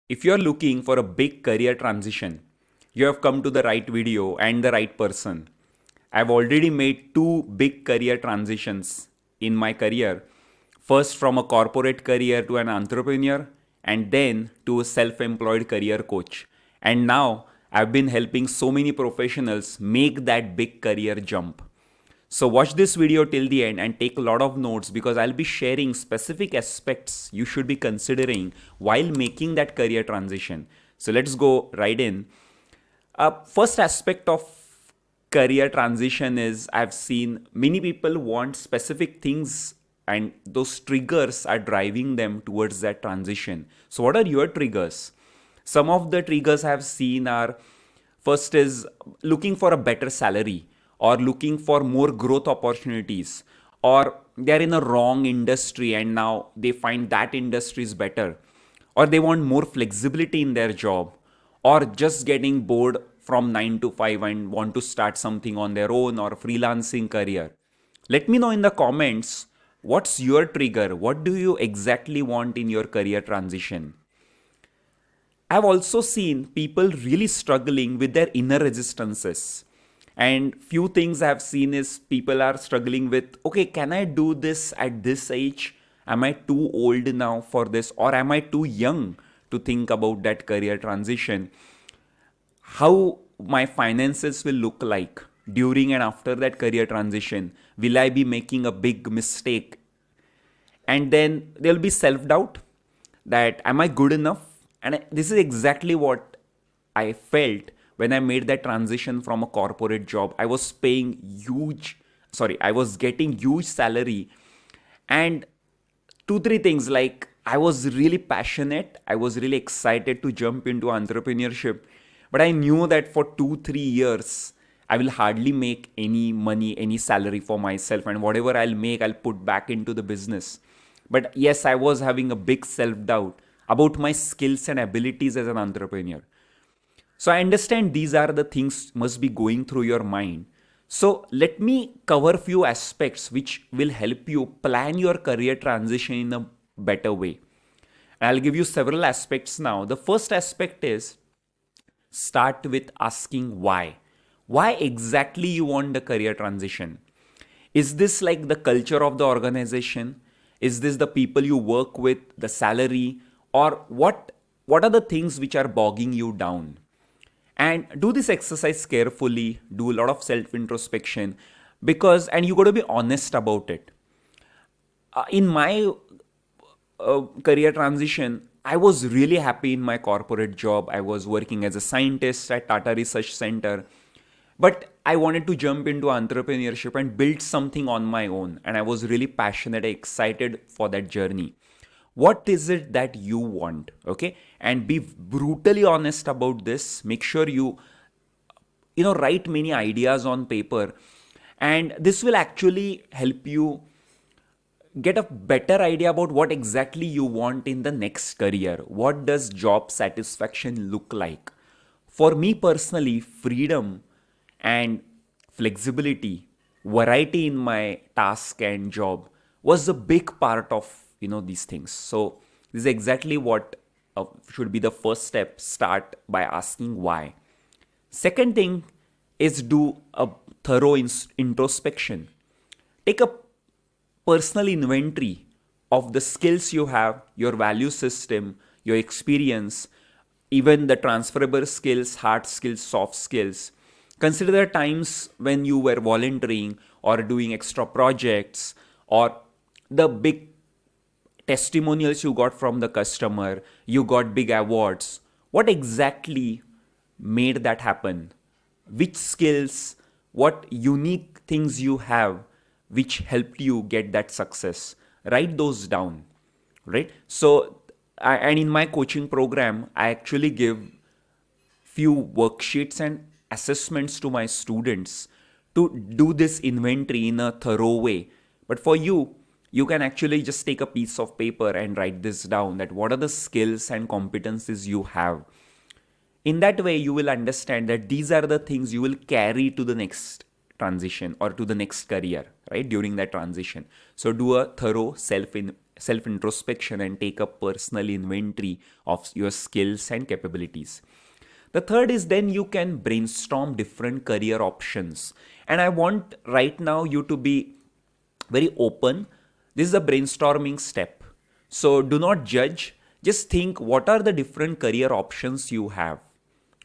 If you're looking for a big career transition, you have come to the right video and the right person. I've already made two big career transitions in my career. First, from a corporate career to an entrepreneur, and then to a self employed career coach. And now I've been helping so many professionals make that big career jump. So watch this video till the end and take a lot of notes because I'll be sharing specific aspects you should be considering while making that career transition. So let's go right in. First aspect of career transition is I've seen many people want specific things and those triggers are driving them towards that transition. So what are your triggers? Some of the triggers I've seen are first is looking for a better salary or looking for more growth opportunities, or they're in a wrong industry and now they find that industry is better, or they want more flexibility in their job, or just getting bored from 9 to 5 and want to start something on their own or freelancing career. Let me know in the comments what's your trigger, what do you exactly want in your career transition. I've also seen people really struggling with their inner resistances. And few things I've seen is people are struggling with, okay, can I do this at this age? Am I too old now for this? Or am I too young to think about that career transition? How my finances will look like during and after that career transition? Will I be making a big mistake? And then there'll be self doubt that am I good enough? And this is exactly what I felt when I made that transition from a corporate job. I was paying I was getting huge salary, and two, three things like I was really passionate, I was really excited to jump into entrepreneurship, but I knew that for 2, 3 years, I will hardly make any money, any salary for myself, and whatever I'll make, I'll put back into the business. But yes, I was having a big self doubt about my skills and abilities as an entrepreneur. So I understand these are the things must be going through your mind. So let me cover few aspects which will help you plan your career transition in a better way. I'll give you several aspects now. The first aspect is start with asking why. Why exactly you want the career transition? Is this like the culture of the organization? Is this the people you work with, the salary, or what are the things which are bogging you down? And do this exercise carefully, do a lot of self introspection, because and you got to be honest about it. In my career transition, I was really happy in my corporate job. I was working as a scientist at Tata Research Center. But I wanted to jump into entrepreneurship and build something on my own. And I was really passionate, excited for that journey. What is it that you want? Okay. And be brutally honest about this. Make sure you write many ideas on paper. And this will actually help you get a better idea about what exactly you want in the next career. What does job satisfaction look like? For me personally, freedom and flexibility, variety in my task and job was a big part of these things. So this is exactly what should be the first step. Start by asking why. Second thing is do a thorough introspection. Take a personal inventory of the skills you have, your value system, your experience, even the transferable skills, hard skills, soft skills. Consider the times when you were volunteering or doing extra projects, or the big testimonials you got from the customer, you got big awards. What exactly made that happen? Which skills, what unique things you have which helped you get that success? Write those down, right? So, and in my coaching program, I actually give few worksheets and assessments to my students to do this inventory in a thorough way. But for you, you can actually just take a piece of paper and write this down, that what are the skills and competencies you have. In that way, you will understand that these are the things you will carry to the next transition or to the next career, right? During that transition. So do a thorough self self introspection and take a personal inventory of your skills and capabilities. The third is then you can brainstorm different career options. And I want right now you to be very open. This is a brainstorming step. So do not judge. Just think what are the different career options you have.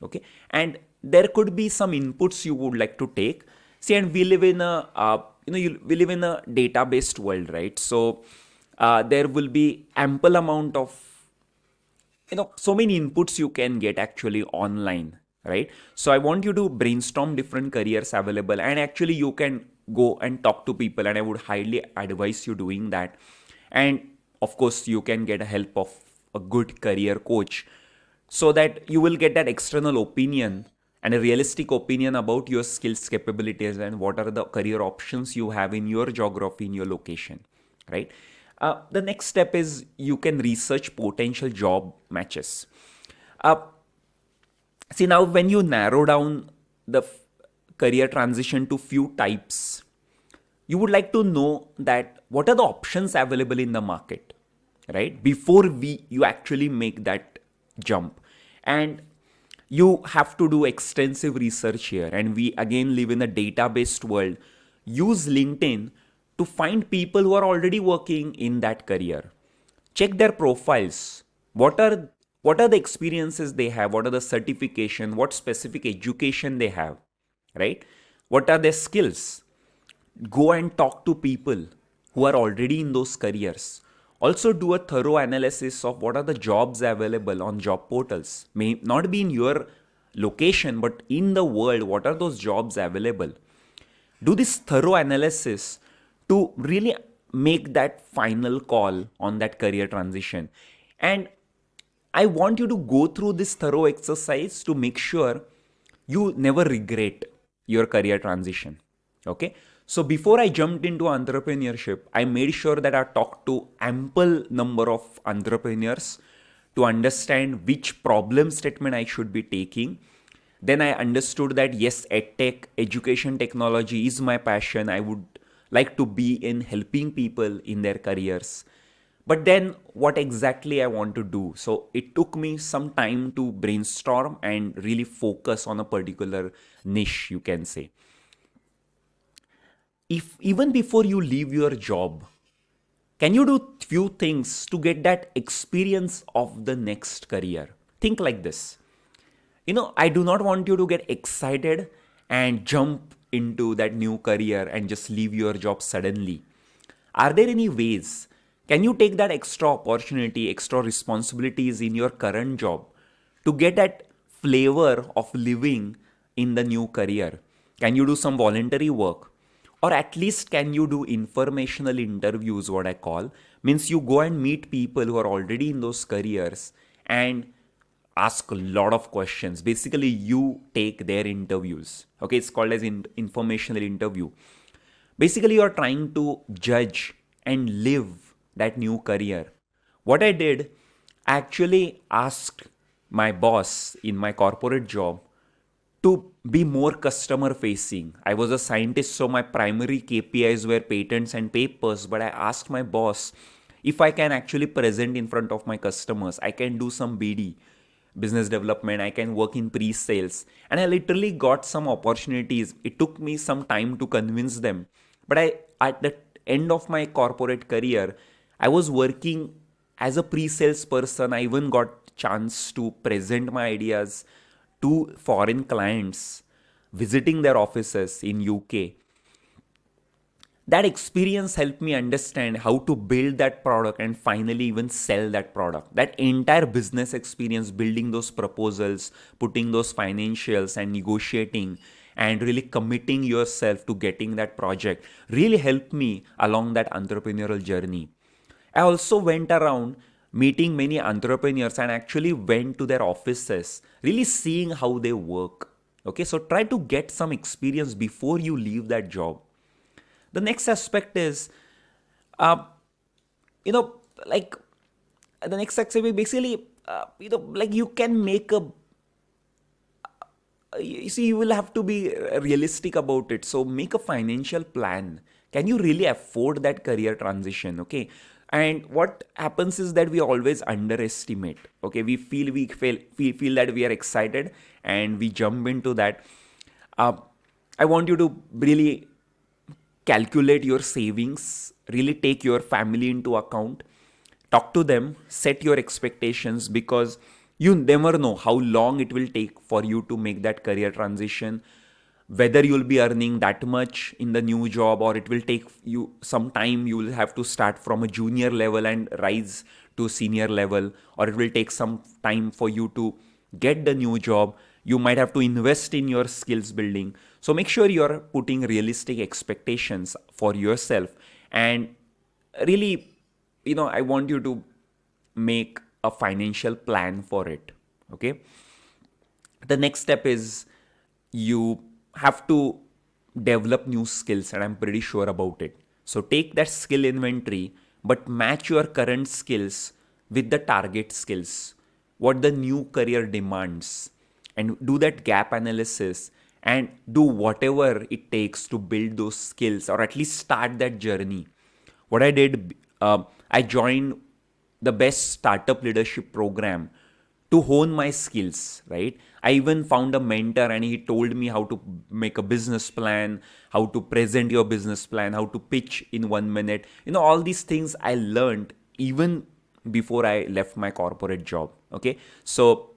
Okay. And there could be some inputs you would like to take. See, and we live in a, we live in a data-based world, right? So there will be ample amount of so many inputs you can get actually online, right? So I want you to brainstorm different careers available, and actually you can go and talk to people, and I would highly advise you doing that. And of course you can get a help of a good career coach, so that you will get that external opinion and a realistic opinion about your skills, capabilities, and what are the career options you have in your geography, in your location, right? The next step is you can research potential job matches. Uh, See, now when you narrow down the career transition to few types, you would like to know that what are the options available in the market, right? Before you actually make that jump. And you have to do extensive research here. And we again live in a data-based world. Use LinkedIn to find people who are already working in that career. Check their profiles. What are the experiences they have? What are the certification? What specific education they have? Right? What are their skills? Go and talk to people who are already in those careers. Also do a thorough analysis of what are the jobs available on job portals. May not be in your location, but in the world, what are those jobs available? Do this thorough analysis to really make that final call on that career transition. And I want you to go through this thorough exercise to make sure you never regret your career transition. Okay. So before I jumped into entrepreneurship, I made sure that I talked to ample number of entrepreneurs to understand which problem statement I should be taking. Then I understood that yes, edtech, education technology is my passion. I would like to be in helping people in their careers. But then what exactly I want to do? So it took me some time to brainstorm and really focus on a particular niche, you can say. If even before you leave your job, can you do few things to get that experience of the next career? Think like this. I do not want you to get excited and jump into that new career and just leave your job suddenly. Are there any ways? Can you take that extra opportunity, extra responsibilities in your current job to get that flavor of living in the new career? Can you do some voluntary work? Or at least can you do informational interviews, what I call? Means you go and meet people who are already in those careers and ask a lot of questions. Basically, you take their interviews. Okay, it's called as informational interview. Basically, you're trying to judge and live that new career. What I did, I actually asked my boss in my corporate job to be more customer facing. I was a scientist, so my primary KPIs were patents and papers, but I asked my boss if I can actually present in front of my customers. I can do some BD, business development, I can work in pre-sales, and I literally got some opportunities. It took me some time to convince them, but at the end of my corporate career, I was working as a pre-sales person. I even got chance to present my ideas to foreign clients, visiting their offices in UK. That experience helped me understand how to build that product and finally even sell that product. That entire business experience, building those proposals, putting those financials and negotiating and really committing yourself to getting that project really helped me along that entrepreneurial journey. I also went around meeting many entrepreneurs and actually went to their offices, really seeing how they work. Okay, so try to get some experience before you leave that job. The next aspect is, you know, like the next aspect basically, like you can make you see, you will have to be realistic about it. So make a financial plan. Can you really afford that career transition? Okay. And what happens is that we always underestimate. Okay, we feel that we are excited and we jump into that. uh, I want you to really calculate your savings, really take your family into account, talk to them, set your expectations, because you never know how long it will take for you to make that career transition, whether you'll be earning that much in the new job, or it will take you some time. You will have to start from a junior level and rise to senior level, or it will take some time for you to get the new job. You might have to invest in your skills building. So make sure you're putting realistic expectations for yourself. And really, I want you to make a financial plan for it. Okay. The next step is you have to develop new skills, and I'm pretty sure about it. So take that skill inventory, but match your current skills with the target skills, what the new career demands, and do that gap analysis and do whatever it takes to build those skills, or at least start that journey. What I did, I joined the best startup leadership program to hone my skills, right? I even found a mentor and he told me how to make a business plan, how to present your business plan, how to pitch in 1 minute. All these things I learned even before I left my corporate job. Okay. So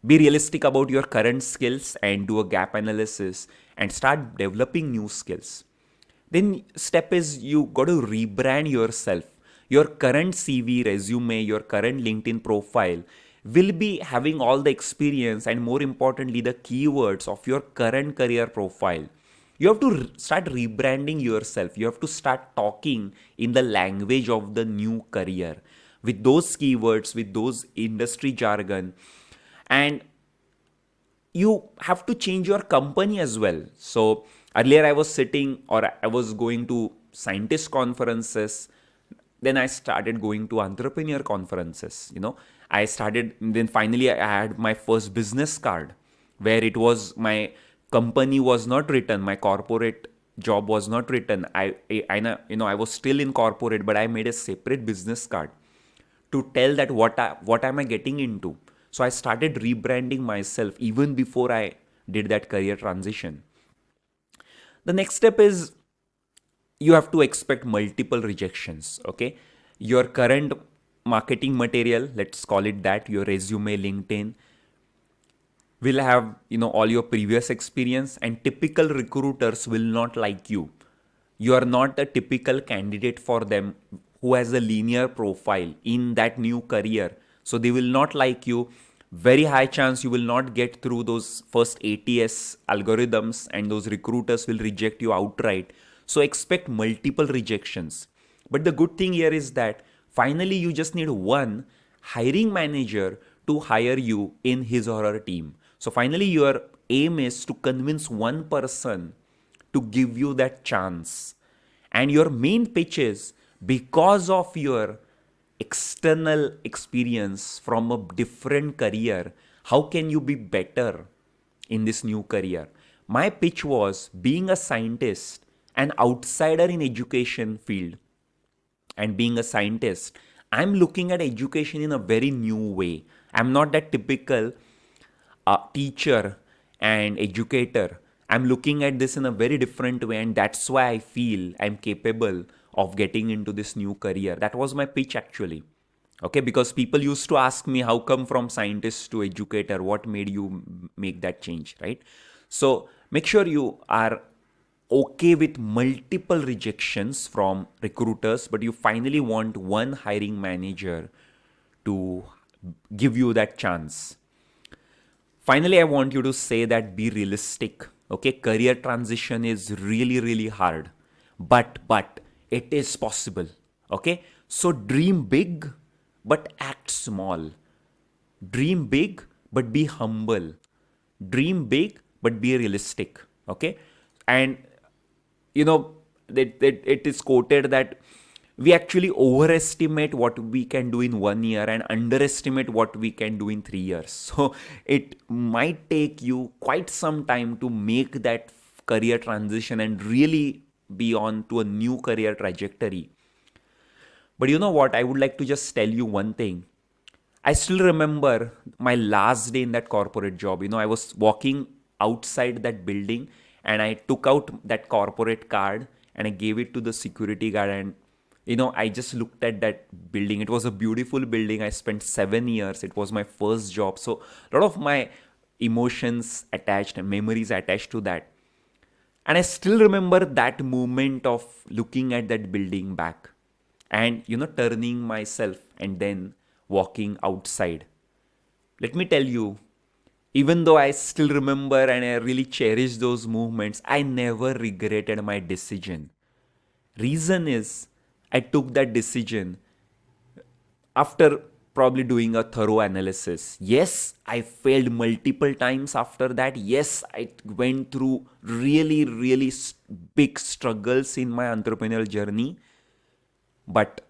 be realistic about your current skills and do a gap analysis and start developing new skills. Then step is you got to rebrand yourself. Your current CV, resume, your current LinkedIn profile will be having all the experience and, more importantly, the keywords of your current career profile. You have to start rebranding yourself. You have to start talking in the language of the new career with those keywords, with those industry jargon. And you have to change your company as well. So earlier I was sitting, or I was going to scientist conferences. Then I started going to entrepreneur conferences. I started, then finally I had my first business card where it was my company was not written, my corporate job was not written. I was still in corporate, but I made a separate business card to tell that what am I getting into. So I started rebranding myself even before I did that career transition. The next step is you have to expect multiple rejections. Okay. Your current marketing material, let's call it that, your resume, LinkedIn, will have all your previous experience, and typical recruiters will not like you. You are not a typical candidate for them who has a linear profile in that new career, so they will not like you. Very high chance you will not get through those first ATS algorithms, and those recruiters will reject you outright. So expect multiple rejections. But the good thing here is that finally you just need one hiring manager to hire you in his or her team. So finally your aim is to convince one person to give you that chance. And your main pitch is, because of your external experience from a different career, how can you be better in this new career? My pitch was, being a scientist, an outsider in education field, and being a scientist, I'm looking at education in a very new way. I'm not that typical teacher and educator. I'm looking at this in a very different way, and that's why I feel I'm capable of getting into this new career. That was my pitch actually. Okay, because people used to ask me, how come from scientist to educator? What made you make that change, right? So make sure you are okay with multiple rejections from recruiters, but you finally want one hiring manager to give you that chance. Finally, I want you to say that be realistic. Okay, career transition is really, really hard, but it is possible. Okay, so dream big, but act small. Dream big, but be humble. Dream big, but be realistic. Okay, and it is quoted that we actually overestimate what we can do in 1 year and underestimate what we can do in 3 years. So it might take you quite some time to make that career transition and really be on to a new career trajectory. But you know what? I would like to just tell you one thing. I still remember my last day in that corporate job. I was walking outside that building and I took out that corporate card and I gave it to the security guard. And, I just looked at that building. It was a beautiful building. I spent 7 years. It was my first job. So, a lot of my emotions attached and memories attached to that. And I still remember that moment of looking at that building back and, turning myself and then walking outside. Let me tell you, even though I still remember and I really cherish those moments, I never regretted my decision. Reason is, I took that decision after probably doing a thorough analysis. Yes, I failed multiple times after that. Yes, I went through really, really big struggles in my entrepreneurial journey, but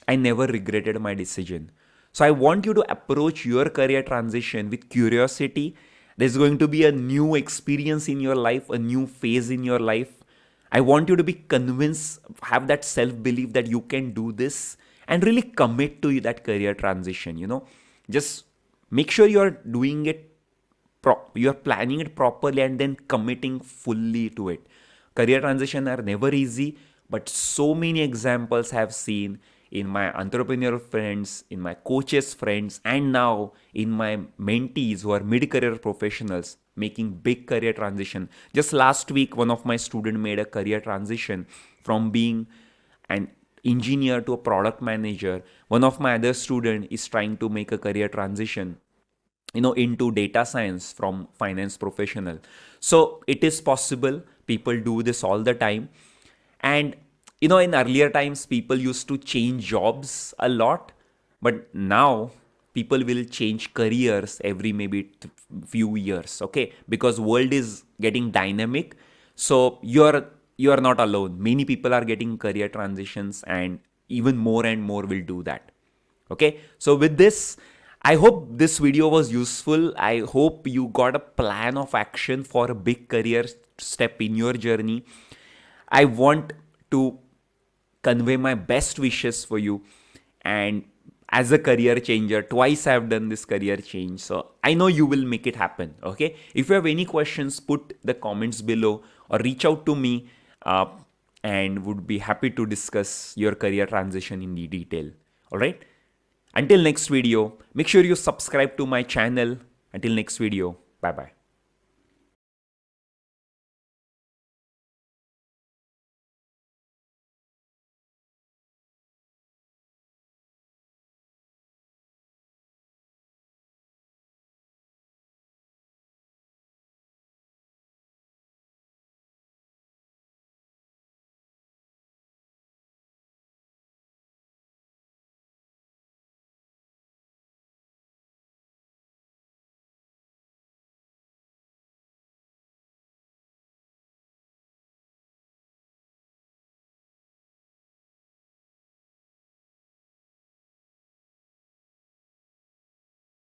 I never regretted my decision. So I want you to approach your career transition with curiosity. There's going to be a new experience in your life, a new phase in your life. I want you to be convinced, have that self belief that you can do this and really commit to that career transition. Just make sure you're doing it, you're planning it properly and then committing fully to it. Career transition are never easy, but so many examples I have seen in my entrepreneurial friends, in my coaches' friends, and now in my mentees who are mid-career professionals making big career transition. Just last week, one of my students made a career transition from being an engineer to a product manager. One of my other student is trying to make a career transition into data science from finance professional. So it is possible. People do this all the time. And in earlier times, people used to change jobs a lot, but now people will change careers every maybe few years, okay? Because world is getting dynamic, so you're not alone. Many people are getting career transitions, and even more and more will do that. Okay, so with this, I hope this video was useful. I hope you got a plan of action for a big career step in your journey. I want to convey my best wishes for you. And as a career changer, twice I have done this career change. So I know you will make it happen. Okay. If you have any questions, put the comments below or reach out to me and would be happy to discuss your career transition in detail. All right. Until next video, make sure you subscribe to my channel. Until next video, bye bye.